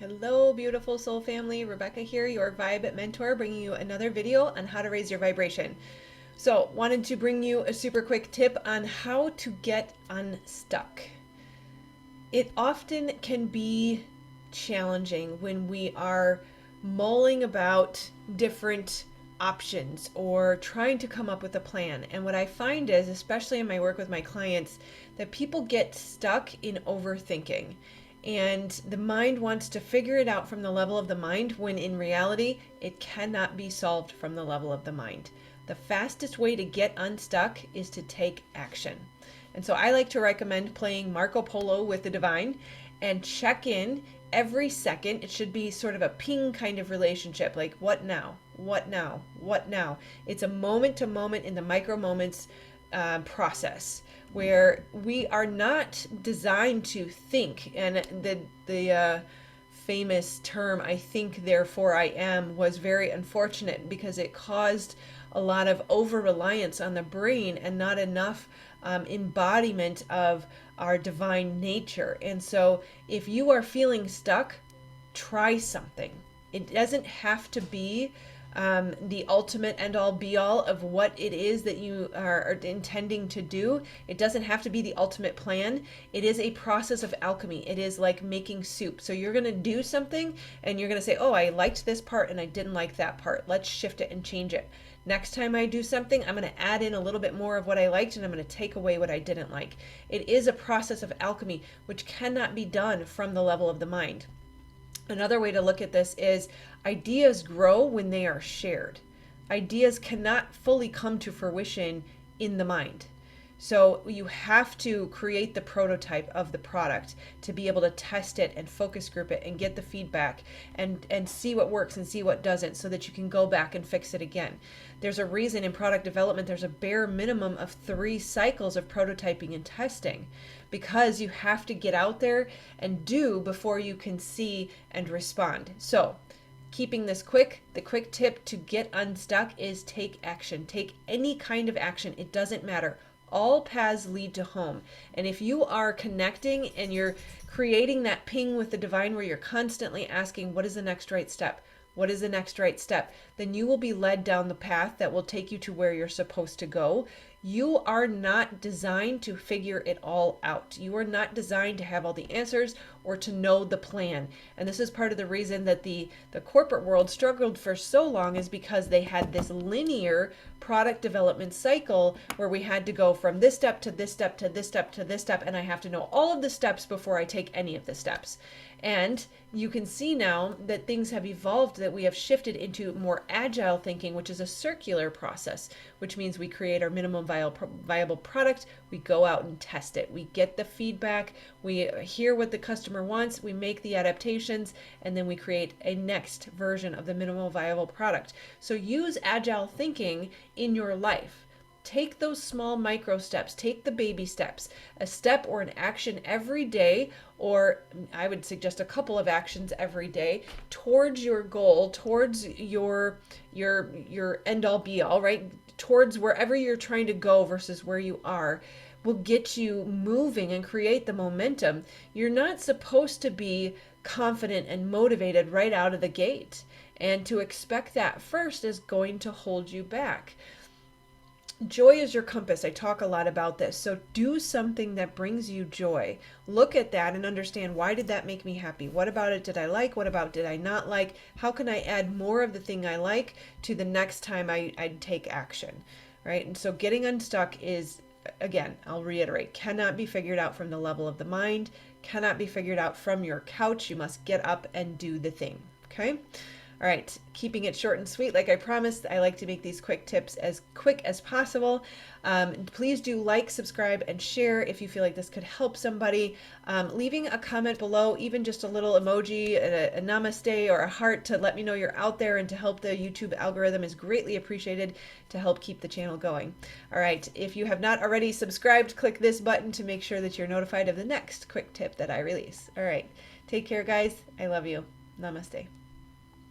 Hello, beautiful soul family. Rebecca here, your Vibe mentor, bringing you another video on how to raise your vibration. So, wanted to bring you a super quick tip on how to get unstuck. It often can be challenging when we are mulling about different options or trying to come up with a plan. And what I find is, especially in my work with my clients, that people get stuck in overthinking. And the mind wants to figure it out from the level of the mind, when in reality, it cannot be solved from the level of the mind. The fastest way to get unstuck is to take action. And so I like to recommend playing Marco Polo with the divine and check in every second. It should be sort of a ping kind of relationship, like what now? What now? What now? It's a moment to moment in the micro moments process where we are not designed to think. And the famous term, I think, therefore I am, was very unfortunate because it caused a lot of over-reliance on the brain and not enough embodiment of our divine nature. And so if you are feeling stuck, try something. It doesn't have to be the ultimate end all be all of what it is that you are intending to do. It doesn't have to be the ultimate plan. It is a process of alchemy. It is like making soup. So you're going to do something and you're going to say, oh, I liked this part and I didn't like that part. Let's shift it and change it. Next time I do something, I'm going to add in a little bit more of what I liked and I'm going to take away what I didn't like. It is a process of alchemy, which cannot be done from the level of the mind. Another way to look at this is ideas grow when they are shared. Ideas cannot fully come to fruition in the mind. So you have to create the prototype of the product to be able to test it and focus group it and get the feedback and see what works and see what doesn't, so that you can go back and fix it again. There's a reason in product development there's a bare minimum of 3 cycles of prototyping and testing, because you have to get out there and do before you can see and respond. So keeping this quick, the quick tip to get unstuck is take action. Take any kind of action. It doesn't matter. All paths lead to home. And if you are connecting and you're creating that ping with the divine where you're constantly asking, what is the next right step? What is the next right step? Then you will be led down the path that will take you to where you're supposed to go. You are not designed to figure it all out. You are not designed to have all the answers or to know the plan. And this is part of the reason that the corporate world struggled for so long, is because they had this linear product development cycle where we had to go from this step to this step to this step to this step, and I have to know all of the steps before I take any of the steps. And you can see now that things have evolved, that we have shifted into more agile thinking, which is a circular process, which means we create our minimum viable product, we go out and test it, we get the feedback, we hear what the customer wants, we make the adaptations, and then we create a next version of the minimum viable product. So use agile thinking in your life. Take those small micro steps, take the baby steps, a step or an action every day, or I would suggest a couple of actions every day towards your goal, towards your end all be all, right? Towards wherever you're trying to go versus where you are, will get you moving and create the momentum. You're not supposed to be confident and motivated right out of the gate. And to expect that first is going to hold you back. Joy is your compass. I talk a lot about this. So do something that brings you joy. Look at that and understand, why did that make me happy? What about it did I like? What about did I not like? How can I add more of the thing I like to the next time I take action, right? And so getting unstuck is, again, I'll reiterate, cannot be figured out from the level of the mind, cannot be figured out from your couch. You must get up and do the thing, okay? All right, keeping it short and sweet. Like I promised, I like to make these quick tips as quick as possible. Please do like, subscribe, and share if you feel like this could help somebody. Leaving a comment below, even just a little emoji, a namaste, or a heart to let me know you're out there and to help the YouTube algorithm is greatly appreciated to help keep the channel going. All right, if you have not already subscribed, click this button to make sure that you're notified of the next quick tip that I release. All right, take care, guys. I love you. Namaste.